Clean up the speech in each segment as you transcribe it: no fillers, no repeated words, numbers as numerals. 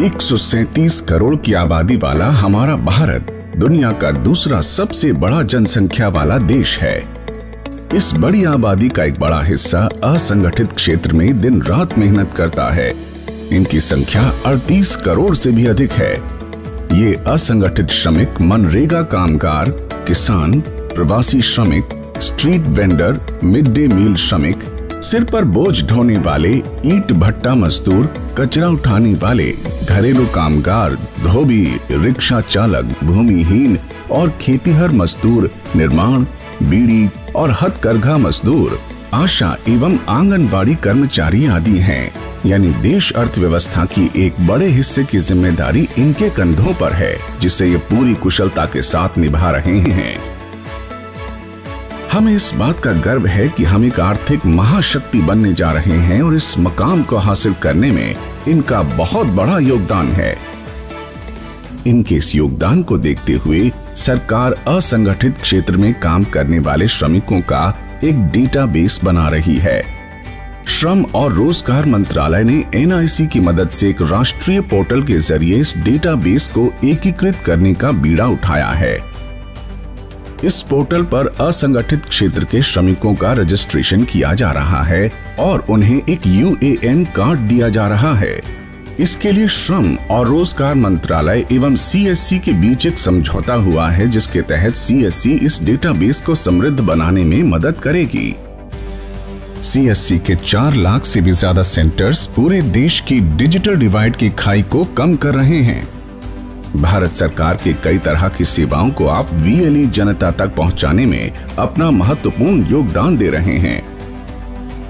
137 करोड़ की आबादी वाला हमारा भारत दुनिया का दूसरा सबसे बड़ा जनसंख्या वाला देश है। इस बड़ी आबादी का एक बड़ा हिस्सा असंगठित क्षेत्र में दिन रात मेहनत करता है। इनकी संख्या 38 करोड़ से भी अधिक है। ये असंगठित श्रमिक मनरेगा कामगार, किसान, प्रवासी श्रमिक, street vendor, mid day meal श्रमिक, सिर पर बोझ ढोने वाले, ईंट भट्टा मजदूर, कचरा उठाने वाले, घरेलू कामगार, धोबी, रिक्शा चालक, भूमिहीन और खेतीहर मजदूर, निर्माण, बीड़ी और हथकरघा मजदूर, आशा एवं आंगनबाड़ी कर्मचारी आदि हैं। यानी देश अर्थव्यवस्था की एक बड़े हिस्से की जिम्मेदारी इनके कंधों पर है, जिसे ये पूरी कुशलता के साथ निभा रहे हैं। हमें इस बात का गर्व है कि हम एक आर्थिक महाशक्ति बनने जा रहे हैं और इस मकाम को हासिल करने में इनका बहुत बड़ा योगदान है। इनके इस योगदान को देखते हुए सरकार असंगठित क्षेत्र में काम करने वाले श्रमिकों का एक डेटाबेस बना रही है। श्रम और रोजगार मंत्रालय ने NIC की मदद से एक राष्ट्रीय पोर्टल के जरिए इस डेटाबेस को एकीकृत करने का बीड़ा उठाया है। इस पोर्टल पर असंगठित क्षेत्र के श्रमिकों का रजिस्ट्रेशन किया जा रहा है और उन्हें एक UAN कार्ड दिया जा रहा है। इसके लिए श्रम और रोजगार मंत्रालय एवं CSC के बीच एक समझौता हुआ है, जिसके तहत CSC इस डेटाबेस को समृद्ध बनाने में मदद करेगी। CSC के 4 लाख से भी ज्यादा सेंटर्स पूरे देश की डिजिटल डिवाइड की खाई को कम कर रहे हैं। भारत सरकार के कई तरह की सेवाओं को आप VLE जनता तक पहुंचाने में अपना महत्वपूर्ण योगदान दे रहे हैं।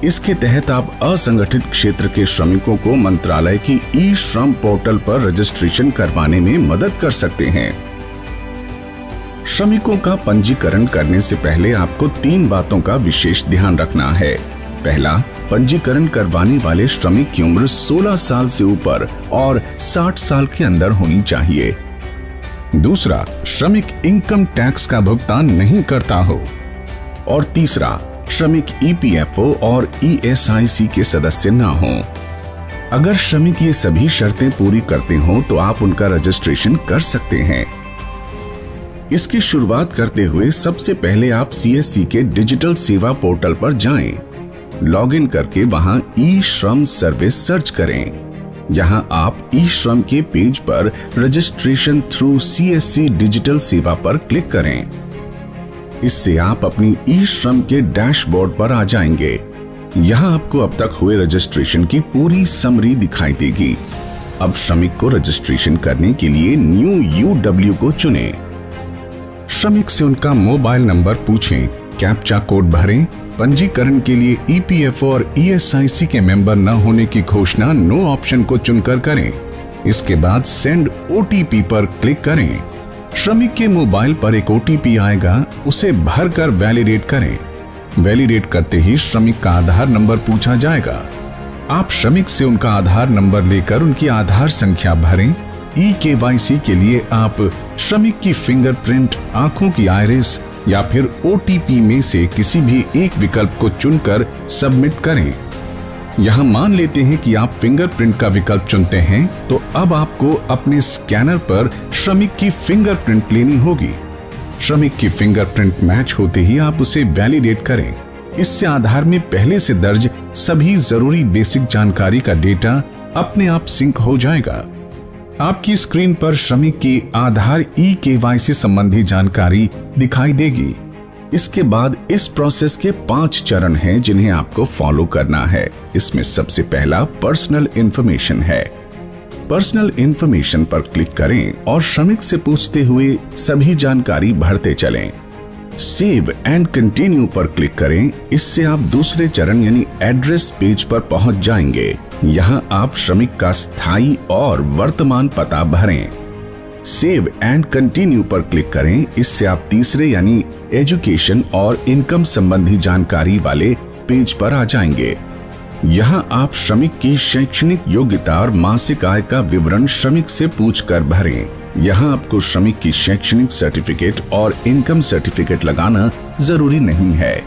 इसके तहत आप असंगठित क्षेत्र के श्रमिकों को मंत्रालय की ई-श्रम पोर्टल पर रजिस्ट्रेशन करवाने में मदद कर सकते हैं। श्रमिकों का पंजीकरण करने से पहले आपको 3 बातों का विशेष ध्यान रखना है। पहला, पंजीकरण करवाने वाले श्रमिक की उम्र 16 साल से ऊपर और 60 साल के अंदर होनी चाहिए। दूसरा, श्रमिक इनकम टैक्स का भुगतान नहीं करता हो। और तीसरा, श्रमिक EPFO और ESIC के सदस्य न हो। अगर श्रमिक ये सभी शर्तें पूरी करते हो तो आप उनका रजिस्ट्रेशन कर सकते हैं। इसकी शुरुआत करते हुए सबसे पहले आप CSC के डिजिटल सेवा पोर्टल पर जाएं। लॉगिन करके वहां ई-श्रम सर्विस सर्च करें। यहां आप ई-श्रम के पेज पर रजिस्ट्रेशन थ्रू CSC डिजिटल सेवा पर क्लिक करें। इससे आप अपनी ई-श्रम के डैशबोर्ड पर आ जाएंगे। यहां आपको अब तक हुए रजिस्ट्रेशन की पूरी समरी दिखाई देगी। अब श्रमिक को रजिस्ट्रेशन करने के लिए न्यू UW को चुनें। श्रमिक से उनका मोबाइल नंबर पूछें, कैप्चा कोड भरें। पंजीकरण के लिए EPFO और ESIC के मेंबर न होने की घोषणा नो ऑप्शन को चुनकर करें। इसके बाद सेंड OTP पर क्लिक करें। श्रमिक के मोबाइल पर एक OTP आएगा, उसे भरकर वैलिडेट करें। वैलिडेट करते ही श्रमिक का आधार नंबर पूछा जाएगा। आप श्रमिक से उनका आधार नंबर लेकर उनकी आधार संख्या भरें। eKYC के लिए आप श्रमिक की फिंगरप्रिंट, आंखों की आइरिस या फिर OTP में से किसी भी एक विकल्प को चुनकर सबमिट करें। यहां मान लेते हैं कि आप फिंगरप्रिंट का विकल्प चुनते हैं, तो अब आपको अपने स्कैनर पर श्रमिक की फिंगरप्रिंट लेनी होगी। श्रमिक की फिंगरप्रिंट मैच होते ही आप उसे वैलिडेट करें। इससे आधार में पहले से दर्ज सभी जरूरी बेसिक जानकारी का डेटा अपने आप सिंक हो जाएगा। आपकी स्क्रीन पर श्रमिक की आधार eKYC संबंधी जानकारी दिखाई देगी। इसके बाद इस प्रोसेस के 5 चरण हैं, जिन्हें आपको फॉलो करना है। इसमें सबसे पहला पर्सनल इंफॉर्मेशन है। पर्सनल इंफॉर्मेशन पर क्लिक करें और श्रमिक से पूछते हुए सभी जानकारी भरते चलें। सेव एंड कंटिन्यू पर क्लिक करें। इससे आप दूसरे चरण यानी एड्रेस पेज पर पहुंच जाएंगे। यहाँ आप श्रमिक का स्थायी और वर्तमान पता भरें। सेव एंड कंटिन्यू पर क्लिक करें। इससे आप तीसरे यानी एजुकेशन और इनकम संबंधी जानकारी वाले पेज पर आ जाएंगे। यहाँ आप श्रमिक की शैक्षणिक योग्यता और मासिक आय का विवरण श्रमिक से पूछकर भरें। यहाँ आपको श्रमिक की शैक्षणिक सर्टिफिकेट और इनकम सर्टिफिकेट लगाना जरूरी नहीं है।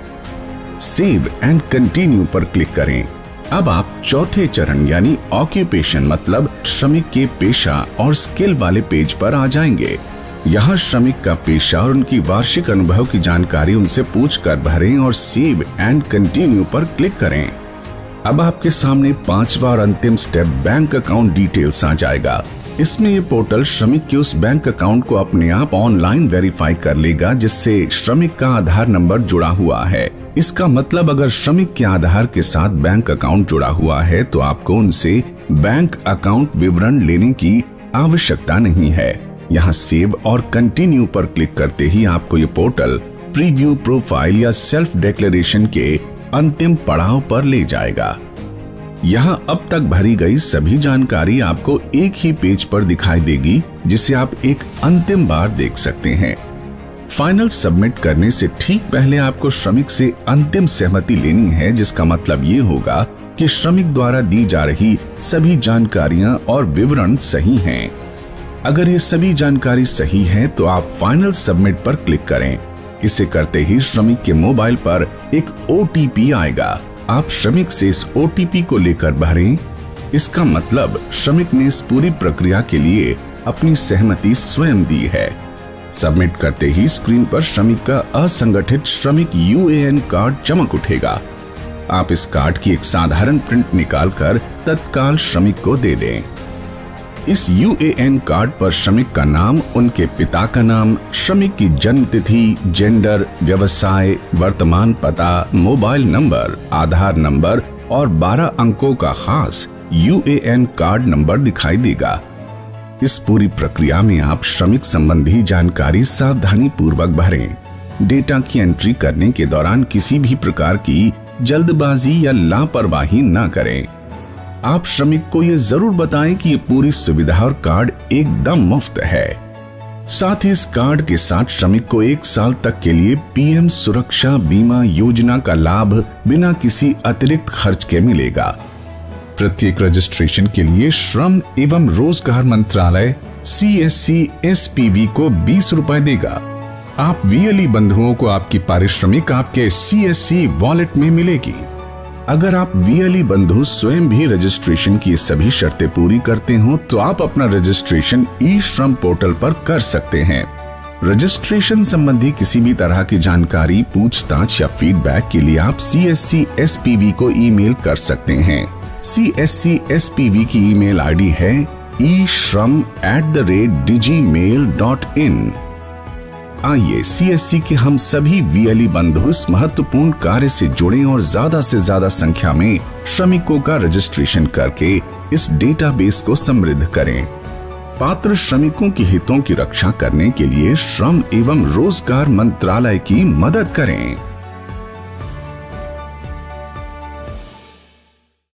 सेव एंड कंटिन्यू पर क्लिक करें। अब आप चौथे चरण यानी ऑक्यूपेशन मतलब श्रमिक के पेशा और स्किल वाले पेज पर आ जाएंगे। यहाँ श्रमिक का पेशा और उनकी वार्षिक अनुभव की जानकारी उनसे पूछकर भरें और सेव एंड कंटिन्यू पर क्लिक करें। अब आपके सामने 5वां और अंतिम स्टेप बैंक अकाउंट डिटेल्स आ जाएगा। इसमें ये पोर्टल श्रमिक के उस बैंक अकाउंट को अपने आप ऑनलाइन वेरीफाई कर लेगा जिससे श्रमिक का आधार नंबर जुड़ा हुआ है। इसका मतलब अगर श्रमिक के आधार के साथ बैंक अकाउंट जुड़ा हुआ है तो आपको उनसे बैंक अकाउंट विवरण लेने की आवश्यकता नहीं है। यहाँ सेव और कंटिन्यू पर क्लिक करते ही आपको ये पोर्टल प्रीव्यू प्रोफाइल या सेल्फ डिक्लेरेशन के अंतिम पड़ाव पर ले जाएगा। यहाँ अब तक भरी गई सभी जानकारी आपको एक ही पेज पर दिखाई देगी जिसे आप एक अंतिम बार देख सकते हैं। फाइनल सबमिट करने से ठीक पहले आपको श्रमिक से अंतिम सहमति लेनी है, जिसका मतलब ये होगा कि श्रमिक द्वारा दी जा रही सभी जानकारियां और विवरण सही हैं। अगर ये सभी जानकारी सही है तो आप फाइनल सबमिट पर क्लिक करें। इसे करते ही श्रमिक के मोबाइल पर एक OTP आएगा। आप श्रमिक से इस OTP को लेकर भरें। इसका मतलब श्रमिक ने इस पूरी प्रक्रिया के लिए अपनी सहमति स्वयं दी है। सबमिट करते ही स्क्रीन पर श्रमिक का असंगठित श्रमिक UAN कार्ड चमक उठेगा। आप इस कार्ड की एक साधारण प्रिंट निकालकर तत्काल श्रमिक को दे दें। इस UAN कार्ड पर श्रमिक का नाम, उनके पिता का नाम, श्रमिक की जन्म तिथि, जेंडर, व्यवसाय, वर्तमान पता, मोबाइल नंबर, आधार नंबर और 12 अंकों का खास UAN कार्ड नंबर दिखाई देगा। इस पूरी प्रक्रिया में आप श्रमिक संबंधी जानकारी सावधानी पूर्वक भरें। डेटा की एंट्री करने के दौरान किसी भी प्रकार की जल्दबाजी या लापरवाही न करें। आप श्रमिक को ये जरूर बताएं कि ये पूरी सुविधा और कार्ड एकदम मुफ्त है। साथ ही इस कार्ड के साथ श्रमिक को 1 साल तक के लिए PM सुरक्षा बीमा योजना का लाभ बिना किसी अतिरिक्त खर्च के मिलेगा। प्रत्येक रजिस्ट्रेशन के लिए श्रम एवं रोजगार मंत्रालय CSC SPV को 20 रुपए देगा। आप VLE बंधुओं को आपकी पारिश्रमिक आपके CSC वॉलेट में मिलेगी। अगर आप VLE बंधु स्वयं भी रजिस्ट्रेशन की सभी शर्तें पूरी करते हो तो आप अपना रजिस्ट्रेशन ई-श्रम पोर्टल पर कर सकते हैं। रजिस्ट्रेशन संबंधी किसी भी तरह की जानकारी, पूछताछ या फीडबैक के लिए आप CSC SPV को ईमेल कर सकते हैं। CSC SPV की ईमेल ID है ishram@digmail.in। आइए CSC के हम सभी VLE बंधु इस महत्वपूर्ण कार्य से जुड़ें और ज्यादा से ज्यादा संख्या में श्रमिकों का रजिस्ट्रेशन करके इस डेटाबेस को समृद्ध करें। पात्र श्रमिकों के हितों की रक्षा करने के लिए श्रम एवं रोजगार मंत्रालय की मदद करें।